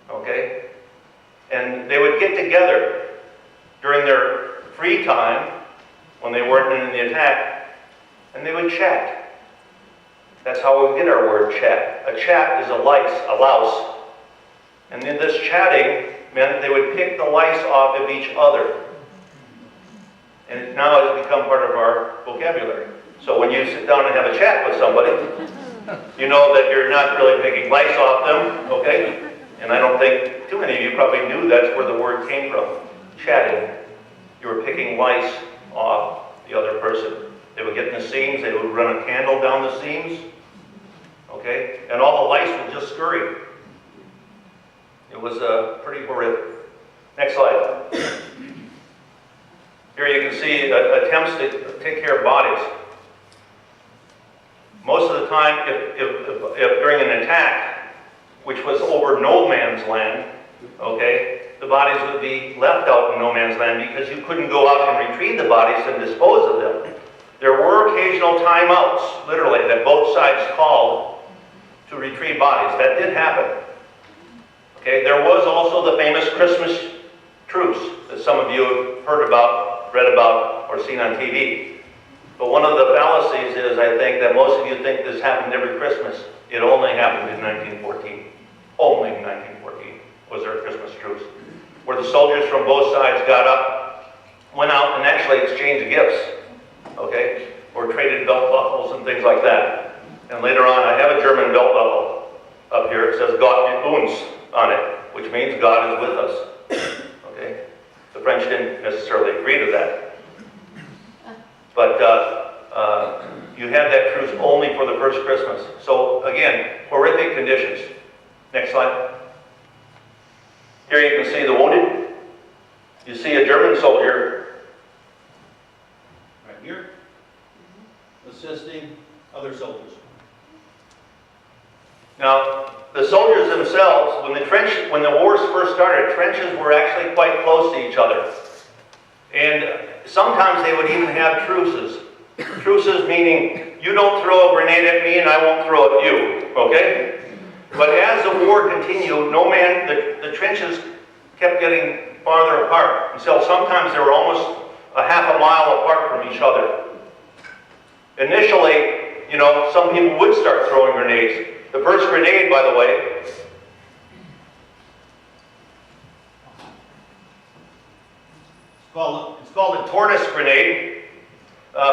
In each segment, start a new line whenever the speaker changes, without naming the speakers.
okay? And they would get together during their free time, when they weren't in the attack, and they would chat. That's how we get our word chat. A chat is a louse. And then this chatting meant they would pick the lice off of each other. And now it has become part of our vocabulary. So when you sit down and have a chat with somebody, you know that you're not really picking lice off them, okay? And I don't think too many of you probably knew that's where the word came from. Chatting. You were picking lice off the other person. They would get in the seams, they would run a candle down the seams, okay? And all the lice would just scurry. It was pretty horrific. Next slide. Here you can see attempts to take care of bodies. Most of the time, if during an attack, which was over no man's land, okay, the bodies would be left out in no man's land because you couldn't go out and retrieve the bodies and dispose of them. There were occasional timeouts, literally, that both sides called to retrieve bodies. That did happen. Okay, there was also the famous Christmas truce that some of you have heard about, read about, or seen on TV. But one of the fallacies is, I think, that most of you think this happened every Christmas. It only happened in 1914. Only in 1914 was there a Christmas truce, where the soldiers from both sides got up, went out and actually exchanged gifts, okay, or traded belt buckles and things like that. And later on, I have a German belt buckle up here. It says Gott mit uns on it, which means God is with us, okay? The French didn't necessarily agree to that. But you had that truce only for the first Christmas. So again, horrific conditions. Next slide. Here you can see the wounded. You see a German soldier right here assisting other soldiers. Now, the soldiers themselves, when the wars first started, trenches were actually quite close to each other. And sometimes they would even have truces. Truces meaning, you don't throw a grenade at me and I won't throw it at you, okay? But as the war continued, the trenches kept getting farther apart, until sometimes they were almost a half a mile apart from each other. Initially, you know, some people would start throwing grenades. The first grenade, by the way, it's called a tortoise grenade.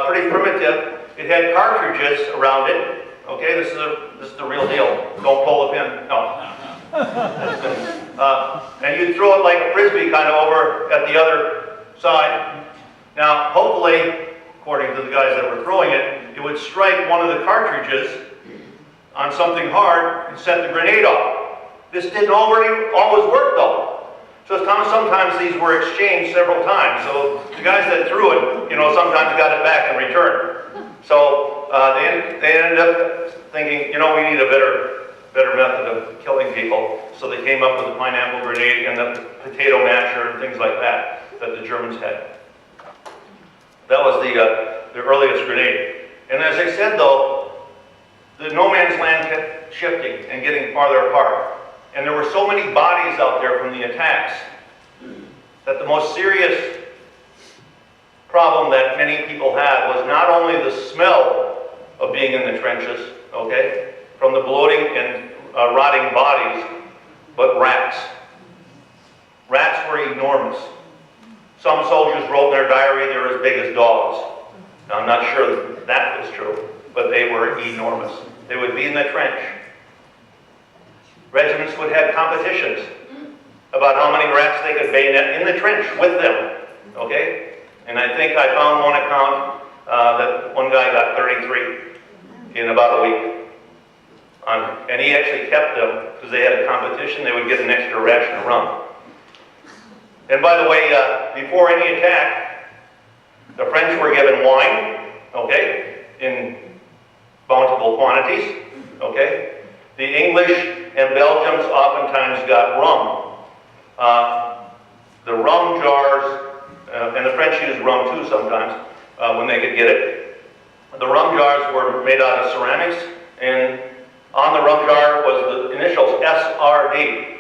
Pretty primitive. It had cartridges around it. Okay, this is the real deal. Don't pull the pin. No. And you'd throw it like a frisbee kind of over at the other side. Now, hopefully, according to the guys that were throwing it, it would strike one of the cartridges on something hard and set the grenade off. This didn't always work though. So sometimes these were exchanged several times. So the guys that threw it, you know, sometimes got it back in return. So they ended up thinking, you know, we need a better method of killing people. So they came up with the pineapple grenade and the potato masher and things like that the Germans had. That was the earliest grenade. And as I said though, the no man's land kept shifting and getting farther apart. And there were so many bodies out there from the attacks that the most serious problem that many people had was not only the smell of being in the trenches, okay, from the bloating and rotting bodies, but rats. Rats were enormous. Some soldiers wrote in their diary they were as big as dogs. Now, I'm not sure that was true, but they were enormous. They would be in the trench. Regiments would have competitions about how many rats they could bayonet in the trench with them, okay? And I think I found one account that one guy got 33 in about a week. And he actually kept them because they had a competition. They would get an extra ration of rum. And by the way, before any attack, the French were given wine, okay, in bountiful quantities, okay? The English and Belgians oftentimes got rum. The rum jars, and the French used rum too sometimes when they could get it. The rum jars were made out of ceramics, and on the rum jar was the initials SRD.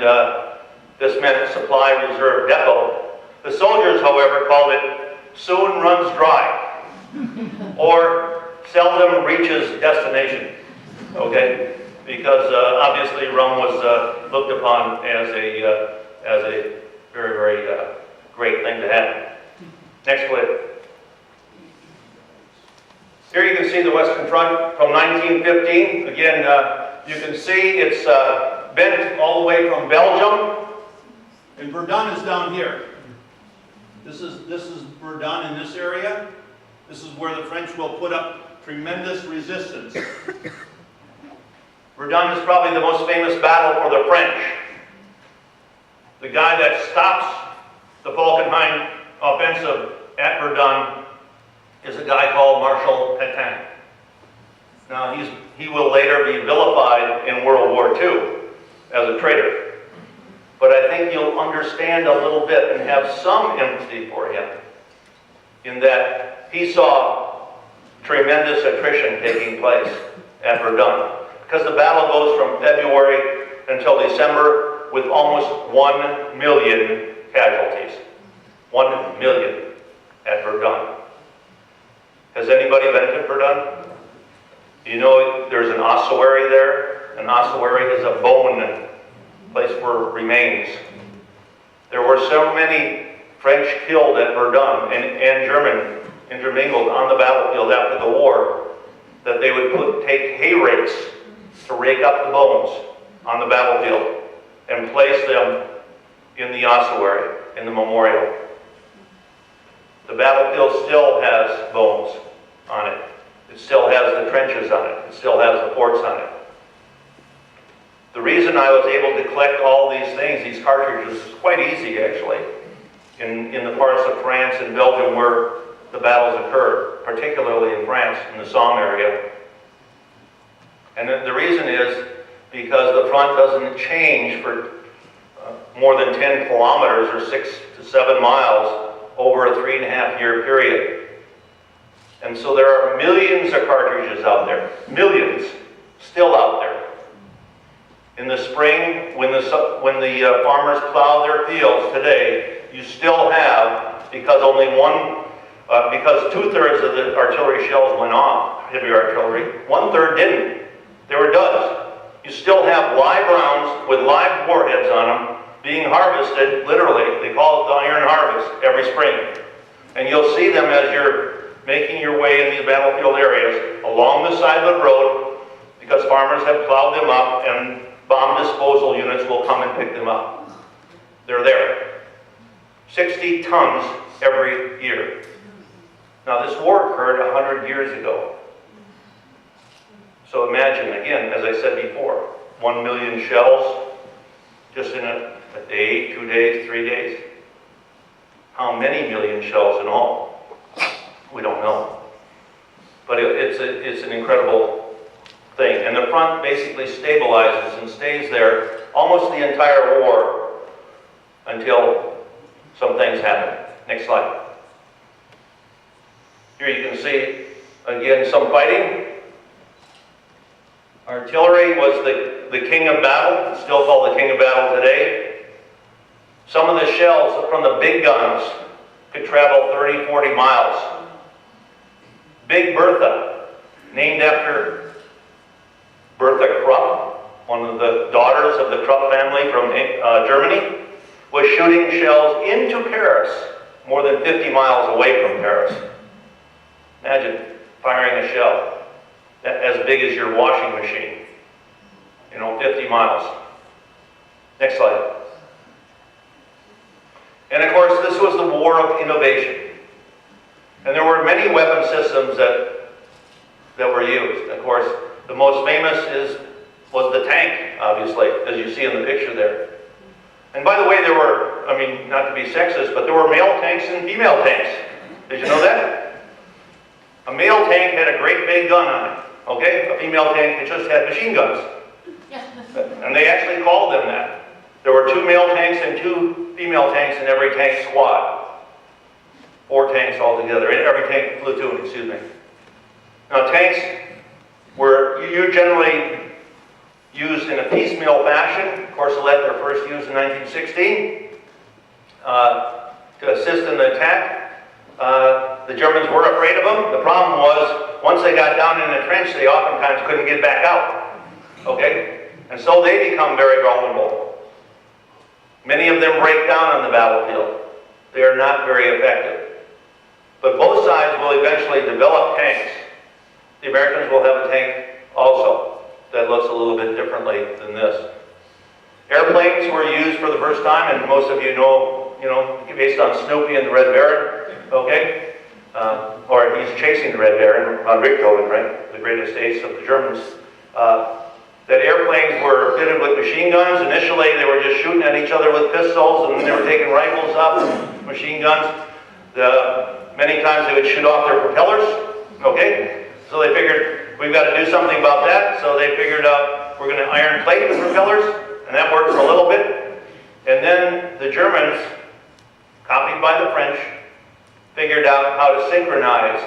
and this meant supply reserve depot. The soldiers, however, called it soon runs dry, or seldom reaches destination, okay? Because obviously rum was looked upon as a very, very great thing to have. Next clip. Here you can see the Western Front from 1915. Again, you can see it's bent all the way from Belgium, and Verdun is down here. This is Verdun in this area. This is where the French will put up tremendous resistance. Verdun is probably the most famous battle for the French. The guy that stops the Falkenhayn offensive at Verdun is a guy called Marshal Pétain. Now he will later be vilified in World War II as a traitor. But I think you'll understand a little bit and have some empathy for him in that he saw tremendous attrition taking place at Verdun. Because the battle goes from February until December with almost 1 million casualties. 1 million at Verdun. Has anybody been to Verdun? You know there's an ossuary there. An ossuary is a bone place for remains. There were so many French killed at Verdun and German intermingled on the battlefield after the war that they would take hay rakes to rake up the bones on the battlefield and place them in the ossuary, in the memorial. The battlefield still has bones on it. It still has the trenches on it. It still has the forts on it. The reason I was able to collect all these things, these cartridges, is quite easy actually. In the parts of France and Belgium where the battles occurred, particularly in France, in the Somme area. And the reason is because the front doesn't change for more than 10 kilometers or 6 to 7 miles over a 3.5-year period. And so there are millions of cartridges out there, millions, still out there. In the spring, when the farmers plow their fields today, you still have, because because 2/3 of the artillery shells went off, heavy artillery, 1/3 didn't. They were duds. You still have live rounds with live warheads on them being harvested, literally, they call it the iron harvest, every spring. And you'll see them as you're making your way in these battlefield areas along the side of the road because farmers have plowed them up and bomb disposal units will come and pick them up. They're there. 60 tons every year. Now this war occurred 100 years ago. So imagine, again, as I said before, 1 million shells just in a day, 2 days, 3 days. How many million shells in all? We don't know. But it's an incredible thing. And the front basically stabilizes and stays there almost the entire war until some things happen. Next slide. Here you can see, again, some fighting. Artillery was the king of battle. It's still called the king of battle today. Some of the shells from the big guns could travel 30, 40 miles. Big Bertha, named after Bertha Krupp, one of the daughters of the Krupp family from Germany, was shooting shells into Paris, more than 50 miles away from Paris. Imagine firing a shell as big as your washing machine, 50 miles. Next slide. And of course, this was the war of innovation. And there were many weapon systems that were used. Of course, the most famous was the tank, obviously, as you see in the picture there. And by the way, there were, not to be sexist, but there were male tanks and female tanks. Did you know that? A male tank had a great big gun on it, okay? A female tank, it just had machine guns. And they actually called them that. There were 2 male tanks and 2 female tanks in every tank squad. 4 tanks altogether, in every tank platoon, excuse me. Now tanks were, you generally used in a piecemeal fashion. Courcelette were first used in 1916 to assist in the attack. The Germans were afraid of them. The problem was, once they got down in the trench, they oftentimes couldn't get back out. Okay? And so they become very vulnerable. Many of them break down on the battlefield. They are not very effective. But both sides will eventually develop tanks. The Americans will have a tank also that looks a little bit differently than this. Airplanes were used for the first time, and most of you know, based on Snoopy and the Red Baron, okay? Or he's chasing the Red Baron on Richthofen, right? The great estates of the Germans. That airplanes were fitted with machine guns. Initially, they were just shooting at each other with pistols, and then they were taking rifles up, machine guns. Many times they would shoot off their propellers, okay? So they figured, we've got to do something about that. So they figured out, we're going to iron plate the propellers, and that worked for a little bit. And then the Germans, copied by the French, figured out how to synchronize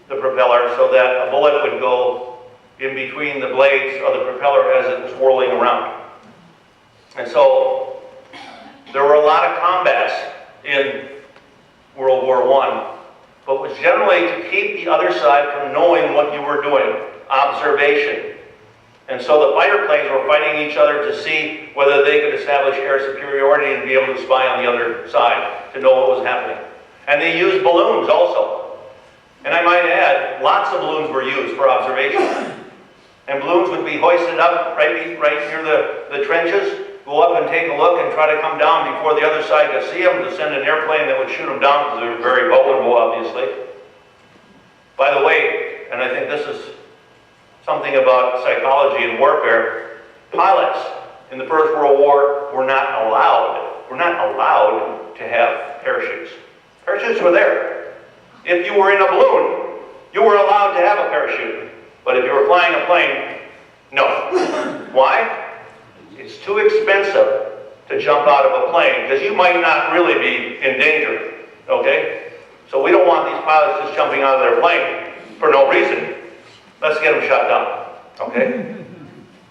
the propeller so that a bullet would go in between the blades of the propeller as it was whirling around. And so there were a lot of combats in World War I, but it was generally to keep the other side from knowing what you were doing, observation. And so the fighter planes were fighting each other to see whether they could establish air superiority and be able to spy on the other side to know what was happening. And they used balloons also. And I might add, lots of balloons were used for observation. And balloons would be hoisted up right near the trenches, go up and take a look and try to come down before the other side could see them, to send an airplane that would shoot them down because they were very vulnerable, obviously. By the way, and I think this is something about psychology and warfare, pilots in the First World War were not allowed to have parachutes. Parachutes were there. If you were in a balloon, you were allowed to have a parachute. But if you were flying a plane, no. Why? It's too expensive to jump out of a plane because you might not really be in danger, okay? So we don't want these pilots just jumping out of their plane for no reason. Let's get them shot down, okay?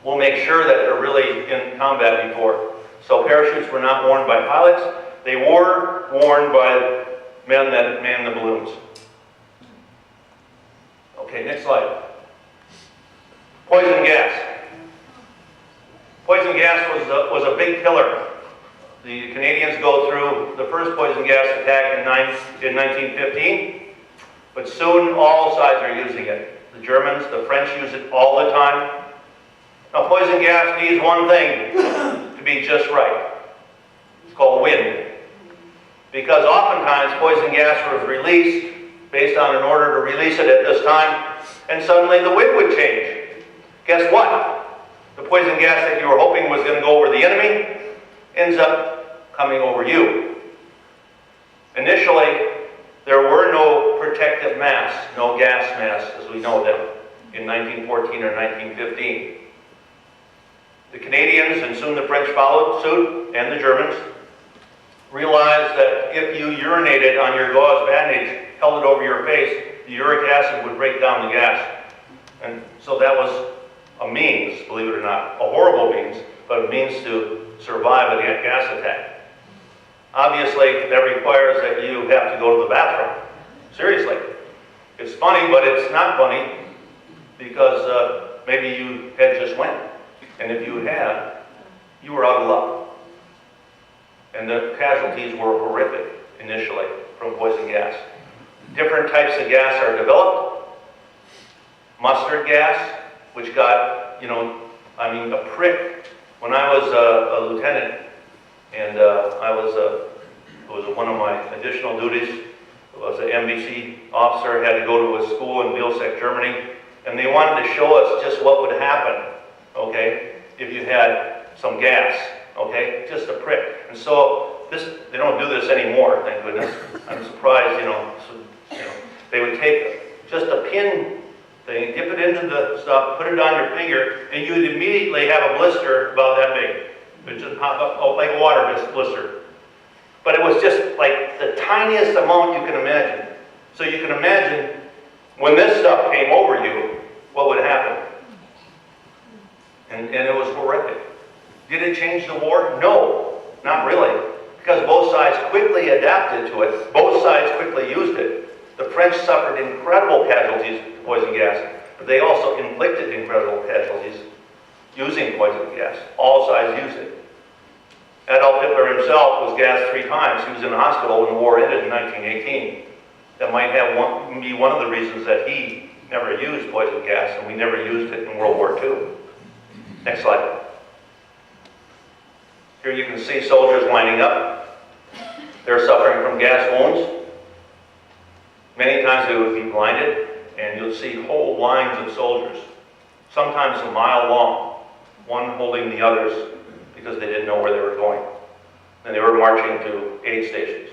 We'll make sure that they're really in combat before. So parachutes were not worn by pilots. They were worn by men that manned the balloons. Okay, next slide. Poison gas. Poison gas was a big killer. The Canadians go through the first poison gas attack in 1915, but soon all sides are using it. The Germans, the French use it all the time. Now poison gas needs one thing to be just right. It's called wind. Because oftentimes poison gas was released based on an order to release it at this time, and suddenly the wind would change. Guess what? The poison gas that you were hoping was going to go over the enemy ends up coming over you. Initially, there were no protective masks, no gas masks as we know them in 1914 or 1915. The Canadians, and soon the French followed suit, and the Germans, realized that if you urinated on your gauze bandage, held it over your face, the uric acid would break down the gas. And so that was a means, believe it or not, a horrible means, but a means to survive a gas attack. Obviously, that requires that you have to go to the bathroom. Seriously. It's funny, but it's not funny because maybe you had just went. And if you had, you were out of luck. And the casualties were horrific initially from poison gas. Different types of gas are developed. Mustard gas, which got, a prick. When I was a lieutenant, and it was one of my additional duties, I was an NBC officer, had to go to a school in Vilseck, Germany, and they wanted to show us just what would happen, okay, if you had some gas, okay, just a prick. And so they don't do this anymore, thank goodness. I'm surprised, they would take just a pin thing, dip it into the stuff, put it on your finger, and you would immediately have a blister about that big. It would just pop up like a water blister. But it was just like the tiniest amount you can imagine. So you can imagine when this stuff came over you, what would happen? And it was horrific. Did it change the war? No, not really. Because both sides quickly adapted to it. Both sides quickly used it. The French suffered incredible casualties of poison gas, but they also inflicted incredible casualties using poison gas. All sides used it. Adolf Hitler himself was gassed 3 times. He was in the hospital when the war ended in 1918. That might be one of the reasons that he never used poison gas, and we never used it in World War II. Next slide. Here you can see soldiers lining up. They're suffering from gas wounds. Many times they would be blinded, and you'll see whole lines of soldiers, sometimes a mile long, one holding the others because they didn't know where they were going. And they were marching to aid stations.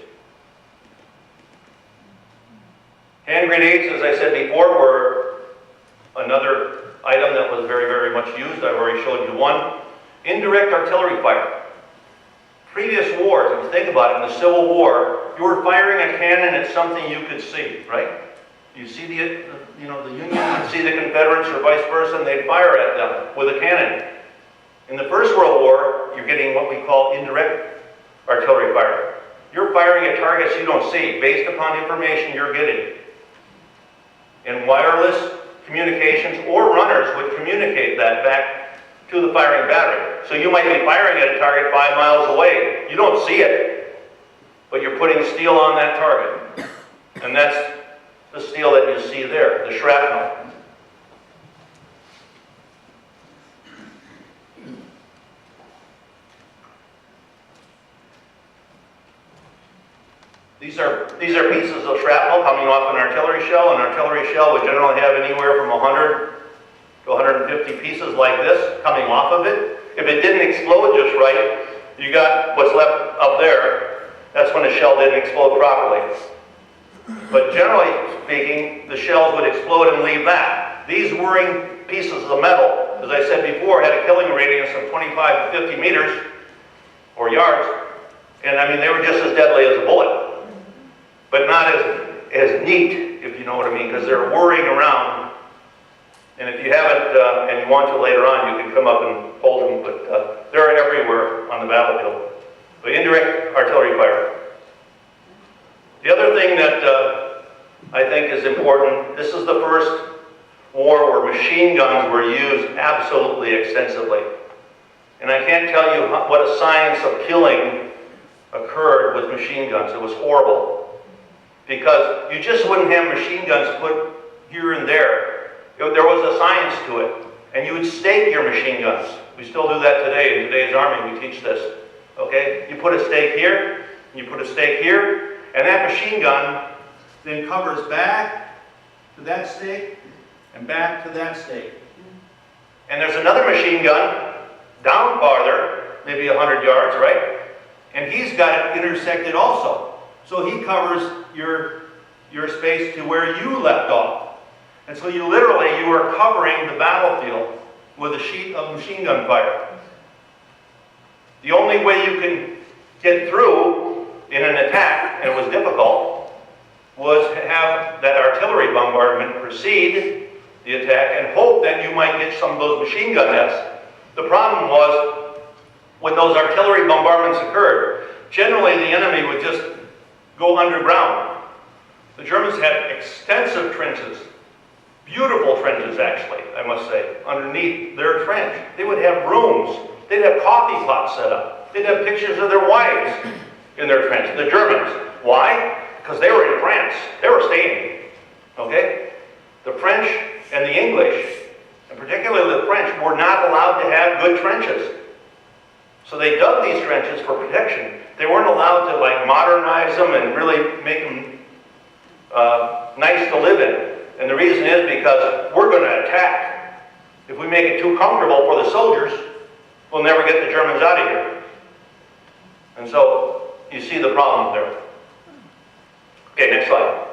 Hand grenades, as I said before, were another item that was very, very much used. I've already showed you one. Indirect artillery fire. Previous wars, if you think about it, in the Civil War, you were firing a cannon at something you could see, right? You see the Union, you see the Confederates or vice versa, and they'd fire at them with a cannon. In the First World War, you're getting what we call indirect artillery fire. You're firing at targets you don't see, based upon information you're getting. And wireless communications or runners would communicate that back to the firing battery. So you might be firing at a target 5 miles away. You don't see it, but you're putting steel on that target. And that's the steel that you see there, the shrapnel. These are pieces of shrapnel coming off an artillery shell. An artillery shell would generally have anywhere from 100 to 150 pieces like this coming off of it. If it didn't explode just right, you got what's left up there. That's when the shell didn't explode properly. But generally speaking, the shells would explode and leave that. These whirring pieces of metal, as I said before, had a killing radius of 25 to 50 meters or yards. And I mean, they were just as deadly as a bullet. But not as neat, if you know what I mean, because they're whirring around. And if you haven't, and you want to later on, you can come up and hold them, but they're everywhere on the battlefield. But indirect artillery fire. The other thing that I think is important, this is the first war where machine guns were used absolutely extensively. And I can't tell you what a science of killing occurred with machine guns. It was horrible. Because you just wouldn't have machine guns put here and there. There was a science to it. And you would stake your machine guns. We still do that today. In today's Army, we teach this. Okay? You put a stake here, and you put a stake here, and that machine gun then covers back to that stake and back to that stake. And there's another machine gun down farther, maybe 100 yards, right? And he's got it intersected also. So he covers your space to where you left off. And so you are covering the battlefield with a sheet of machine gun fire. The only way you can get through in an attack, and it was difficult, was to have that artillery bombardment precede the attack and hope that you might get some of those machine gun nests. The problem was, when those artillery bombardments occurred, generally the enemy would just go underground. The Germans had extensive trenches, beautiful trenches actually, I must say, underneath their trench. They would have rooms, they'd have coffee pots set up, they'd have pictures of their wives in their trench, the Germans. Why? Because they were in France, they were staying, okay? The French and the English, and particularly the French, were not allowed to have good trenches. So they dug these trenches for protection. They weren't allowed to like modernize them and really make them nice to live in. And the reason is because we're going to attack. If we make it too comfortable for the soldiers, we'll never get the Germans out of here. And so you see the problem there. Okay, next slide.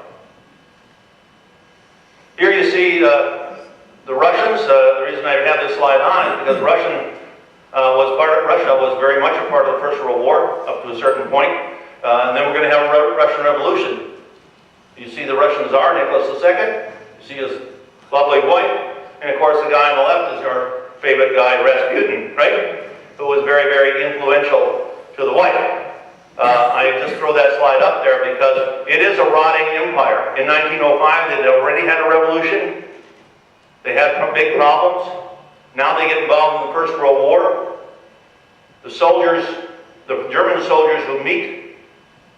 Here you see the Russians. The reason I have this slide on is because Russia was very much a part of the First World War up to a certain point. And then we're going to have a Russian Revolution. You see the Russian Tsar, Nicholas II. You see his lovely wife. And of course the guy on the left is our favorite guy, Rasputin, right? Who was very, very influential to the white. I just throw that slide up there because it is a rotting empire. In 1905, they already had a revolution. They had big problems. Now they get involved in the First World War. The soldiers, the German soldiers who meet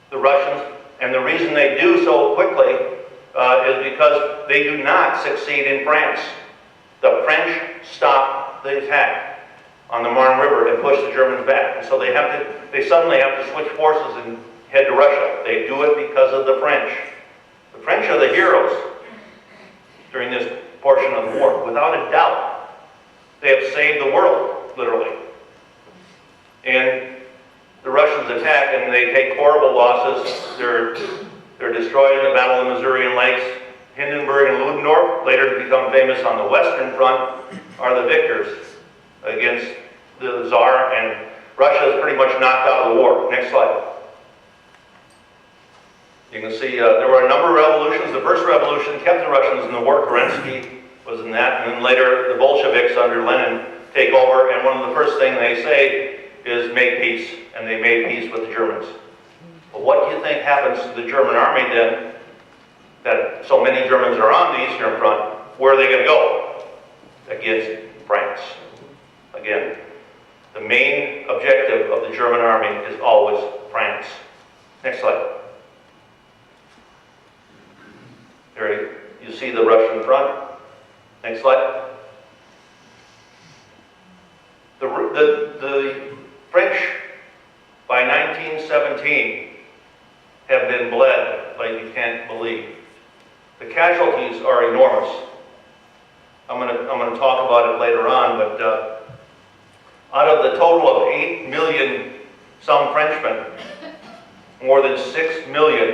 the Russians, and the reason they do so quickly is because they do not succeed in France. The French stop the attack on the Marne River and push the Germans back. And so they suddenly have to switch forces and head to Russia. They do it because of the French. The French are the heroes during this portion of the war, without a doubt. They have saved the world, literally. And the Russians attack and they take horrible losses. They're destroyed in the Battle of the Masurian Lakes. Hindenburg and Ludendorff, later to become famous on the Western Front, are the victors against the Tsar, and Russia is pretty much knocked out of the war. Next slide. You can see there were a number of revolutions. The first revolution kept the Russians in the war. Kerensky was in that, and then later the Bolsheviks under Lenin take over, and one of the first things they say is make peace, and they made peace with the Germans. But what do you think happens to the German army then, that so many Germans are on the Eastern Front? Where are they going to go? Against France. Again, the main objective of the German army is always France. Next slide. There you see the Russian front. Next slide. The French, by 1917, have been bled like you can't believe. The casualties are enormous. I'm going to talk about it later on, but out of the total of 8 million some Frenchmen, more than 6 million